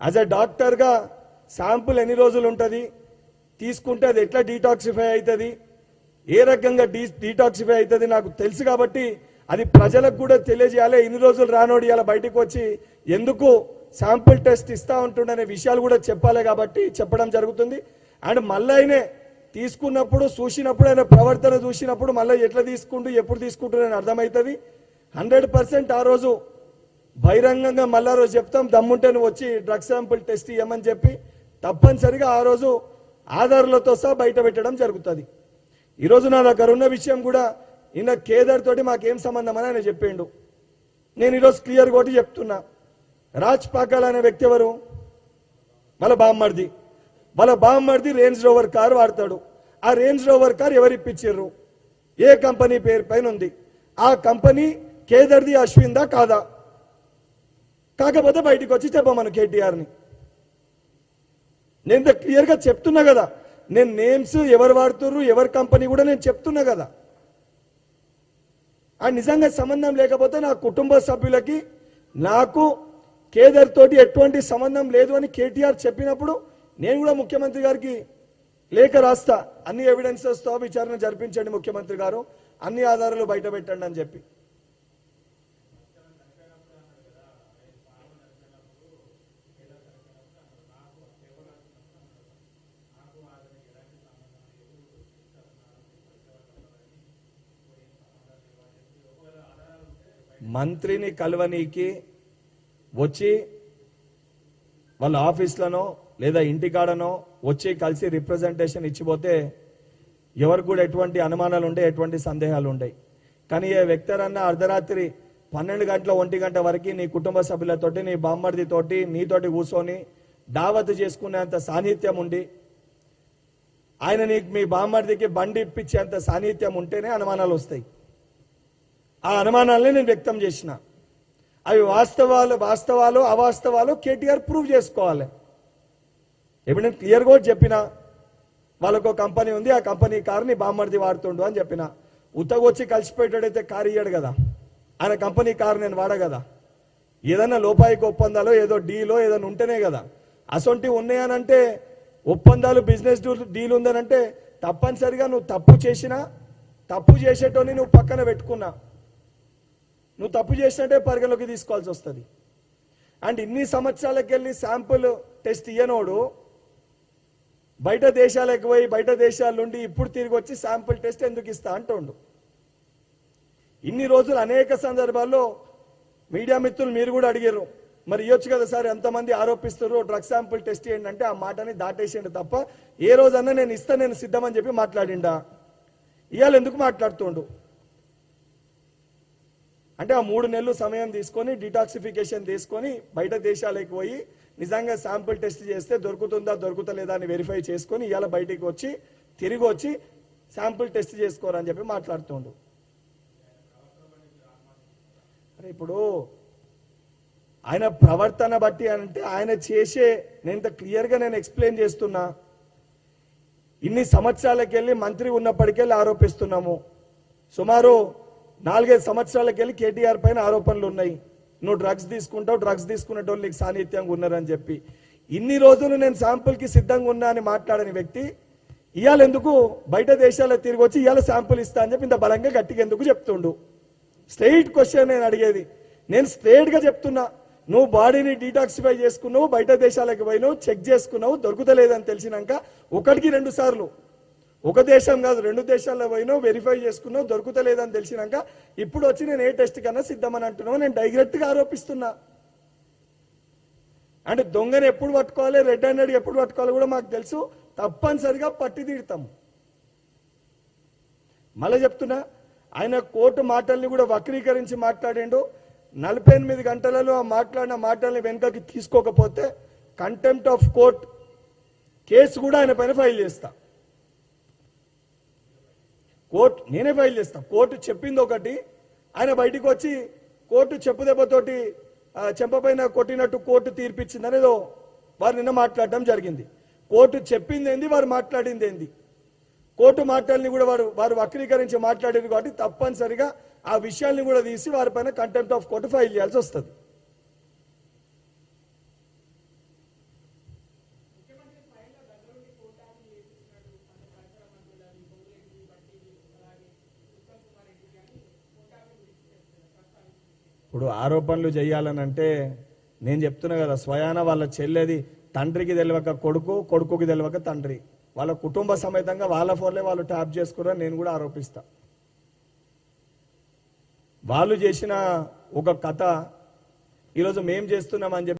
As a డాక్టర్గా sample ఎన్ని రోజులు ఉంటుంది, తీసుకుంటే అది ఎట్లా డీటాక్సిఫై అవుతుంది, ఏ రకంగా డీటాక్సిఫై అవుతుంది నాకు తెలుసు కాబట్టి అది ప్రజలకు కూడా తెలియజేయాలి. ఇన్ని రోజులు రానోడు ఇలా బయటకు వచ్చి ఎందుకు శాంపుల్ టెస్ట్ ఇస్తా ఉంటుండనే విషయాలు కూడా చెప్పాలి కాబట్టి చెప్పడం జరుగుతుంది. అండ్ మళ్ళీ ఆయనే తీసుకున్నప్పుడు చూసినప్పుడు ఆయన ప్రవర్తన చూసినప్పుడు మళ్ళీ ఎట్లా తీసుకుంటూ ఎప్పుడు తీసుకుంటున్నారని అర్థమవుతుంది. 100% ఆ రోజు బహిరంగంగా మళ్ళా రోజు చెప్తాం, దమ్ముంటే నువ్వు వచ్చి డ్రగ్ శాంపుల్ టెస్ట్ ఇవ్వమని చెప్పి తప్పనిసరిగా ఆ రోజు ఆధారాలతో సహా బయట పెట్టడం జరుగుతుంది. ఈరోజు నా దగ్గర ఉన్న విషయం కూడా నిన్న కేదార్ తోటి మాకేం సంబంధం అని ఆయన చెప్పిండు. నేను ఈరోజు క్లియర్ కొట్టి చెప్తున్నా, రాజ్ పాకాల్ అనే వ్యక్తి ఎవరు, వాళ్ళ బామ్మర్ది రేంజ్ రోవర్ కార్ వాడతాడు. ఆ రేంజ్ రోవర్ కార్ ఎవరు ఇప్పించారు, ఏ కంపెనీ పేరు పైన ఉంది, ఆ కంపెనీ కేదర్ది అశ్విన్దా కాదా, కాకపోతే బయటికి వచ్చి చెప్పమను కేటీఆర్ని. నేను క్లియర్గా చెప్తున్నా కదా, నేను నేమ్స్ ఎవరు వాడుతున్నారు ఎవరి కంపెనీ కూడా నేను చెప్తున్నా కదా. ఆ నిజంగా సంబంధం లేకపోతే నా కుటుంబ సభ్యులకి నాకు కేదర్ తోటి ఎటువంటి సంబంధం లేదు అని కేటీఆర్ చెప్పినప్పుడు నేను కూడా ముఖ్యమంత్రి గారికి లేఖ రాస్తా, అన్ని ఎవిడెన్సెస్తో విచారణ జరిపించండి ముఖ్యమంత్రి గారు, అన్ని ఆధారాలు బయట పెట్టండి అని చెప్పి. మంత్రిని కలవనీకి వచ్చి వాళ్ళ ఆఫీస్లనో లేదా ఇంటికాడనో వచ్చి కలిసి రిప్రజెంటేషన్ ఇచ్చిపోతే ఎవరికి కూడా ఎటువంటి అనుమానాలు ఉండే ఎటువంటి సందేహాలు ఉంటాయి. కానీ ఏ వ్యక్తరన్నా అర్ధరాత్రి 12 గంటల 1 గంట వరకు నీ కుటుంబ సభ్యులతోటి నీ బామ్మర్దితోటి నీతోటి కూర్చొని దావత్ చేసుకునేంత సాన్నిధ్యం ఉండి ఆయన నీకు మీ బామ్మర్దికి బండి ఇప్పించేంత సాన్నిధ్యం ఉంటేనే అనుమానాలు వస్తాయి. ఆ అనుమానాలని నేను వ్యక్తం చేసిన, అవి వాస్తవాలు అవాస్తవాలు కేటీఆర్ ప్రూవ్ చేసుకోవాలి. ఇప్పుడు నేను క్లియర్గా చెప్పిన, వాళ్ళకు కంపెనీ ఉంది, ఆ కంపెనీ కారుని బామ్మర్ది వాడుతుండు అని చెప్పిన. ఉత్తగొచ్చి కలిసిపోయేటైతే కారు ఇయ్యాడు కదా, ఆయన కంపెనీ కారు నేను వాడ కదా. ఏదన్నా లోపాయికి ఒప్పందాలు ఏదో డీలో ఏదైనా ఉంటేనే కదా. అసొంటి ఉన్నాయనంటే ఒప్పందాలు బిజినెస్ డీల్ ఉందనంటే తప్పనిసరిగా నువ్వు తప్పు చేసినా, తప్పు చేసేటోని నువ్వు పక్కన పెట్టుకున్నా, నువ్వు తప్పు చేసినట్టే పరిగణలోకి తీసుకోవాల్సి వస్తుంది. అండ్ ఇన్ని సంవత్సరాలకు వెళ్ళి శాంపుల్ టెస్ట్ ఇయ్యనోడు బయట దేశాలకు పోయి బయట దేశాల నుండి ఇప్పుడు తిరిగి వచ్చి శాంపుల్ టెస్ట్ ఎందుకు ఇస్తా అంటుండు. ఇన్ని రోజులు అనేక సందర్భాల్లో మీడియా మిత్రులు మీరు కూడా అడిగారు, మరి ఇవ్వచ్చు కదా సార్, ఎంతమంది ఆరోపిస్తారు డ్రగ్ శాంపుల్ టెస్ట్ ఏంటంటే ఆ మాటని దాటేసిండు తప్ప ఏ రోజన్నా నేను ఇస్తా నేను సిద్ధమని చెప్పి మాట్లాడిండా. ఇవాళ ఎందుకు మాట్లాడుతుండు అంటే ఆ 3 నెలలు సమయం తీసుకొని డిటాక్సిఫికేషన్ తీసుకొని బయట దేశాలకు పోయి నిజంగా శాంపుల్ టెస్ట్ చేస్తే దొరుకుతుందా దొరుకుతలేదా అని వెరిఫై చేసుకొని ఇవాళ బయటికి వచ్చి తిరిగి వచ్చి శాంపుల్ టెస్ట్ చేసుకోరని చెప్పి మాట్లాడుతుండు. అరే ఇప్పుడు ఆయన ప్రవర్తన బట్టి అంటే ఆయన చేసే నేను క్లియర్గా నేను ఎక్స్ప్లెయిన్ చేస్తున్నా. ఇన్ని సంవత్సరాలకు వెళ్ళి మంత్రి ఉన్నప్పటికెళ్ళి ఆరోపిస్తున్నాము, సుమారు 4-5 సంవత్సరాలకు వెళ్ళి కేటీఆర్ పైన ఆరోపణలు ఉన్నాయి, నువ్వు డ్రగ్స్ తీసుకుంటావు, డ్రగ్స్ తీసుకునేటోళ్ళు నీకు సాన్నిధ్యంగా ఉన్నారని చెప్పి. ఇన్ని రోజులు నేను శాంపుల్కి సిద్ధంగా ఉన్నా అని మాట్లాడని వ్యక్తి ఇవాళ ఎందుకు బయట దేశాలకు తిరిగి వచ్చి ఇవాళ శాంపుల్ ఇస్తా అని చెప్పి ఇంత బలంగా గట్టిగా ఎందుకు చెప్తుండు? స్ట్రైట్ క్వశ్చన్ నేను అడిగేది, నేను స్ట్రైట్గా చెప్తున్నా, నువ్వు బాడీని డీటాక్సిఫై చేసుకున్నావు, బయట దేశాలకు పోయినావు, చెక్ చేసుకున్నావు, దొరుకుతలేదని తెలిసినాక 1-2 సార్లు, ఒక దేశం కాదు 2 దేశాల్లో పోయినావు, వెరిఫై చేసుకున్నావు, దొరుకుతలేదని తెలిసినాక ఇప్పుడు వచ్చి నేను ఏ టెస్ట్ కన్నా సిద్ధమని అంటున్నావు. నేను డైరెక్ట్గా ఆరోపిస్తున్నా. అంటే దొంగని ఎప్పుడు పట్టుకోవాలి, రెడ్ హ్యాండెడ్ ఎప్పుడు పట్టుకోవాలి కూడా మాకు తెలుసు, తప్పనిసరిగా పట్టి తీరుతాము. మళ్ళీ చెప్తున్నా, ఆయన కోర్టు మాటల్ని కూడా వక్రీకరించి మాట్లాడిండు. 48 గంటలలో ఆ మాట్లాడిన మాటల్ని వెనుకకి తీసుకోకపోతే కంటెంప్ట్ ఆఫ్ కోర్ట్ కేసు కూడా ఆయన పైన ఫైల్ చేస్తా. కోర్టు నేనే ఫైల్ చేస్తా. కోర్టు చెప్పింది ఒకటి, ఆయన బయటికి వచ్చి కోర్టు చెప్పుదెబ్బతోటి చెంపపైన కొట్టినట్టు కోర్టు తీర్పిచ్చింది అనేదో వారు నిన్న మాట్లాడడం జరిగింది. కోర్టు చెప్పింది ఏంది, వారు మాట్లాడింది ఏంది, కోర్టు మాటల్ని కూడా వారు వక్రీకరించి మాట్లాడారు కాబట్టి తప్పనిసరిగా ఆ విషయాల్ని కూడా తీసి వారిపైన కంటెంప్ట్ ఆఫ్ కోర్టు ఫైల్ చేయాల్సి వస్తుంది. ఇప్పుడు ఆరోపణలు చేయాలనంటే నేను చెప్తున్నా కదా, స్వయాన వాళ్ళ చెల్లెది తండ్రికి తెలియక కొడుకు, కొడుకుకి తెలియక తండ్రి, వాళ్ళ కుటుంబ సమేతంగా వాళ్ళ ఫోన్లే వాళ్ళు ట్యాప్ చేసుకున్నారని నేను కూడా ఆరోపిస్తా. వాళ్ళు చేసిన ఒక కథ ఈరోజు మేం చేస్తున్నామని చెప్పి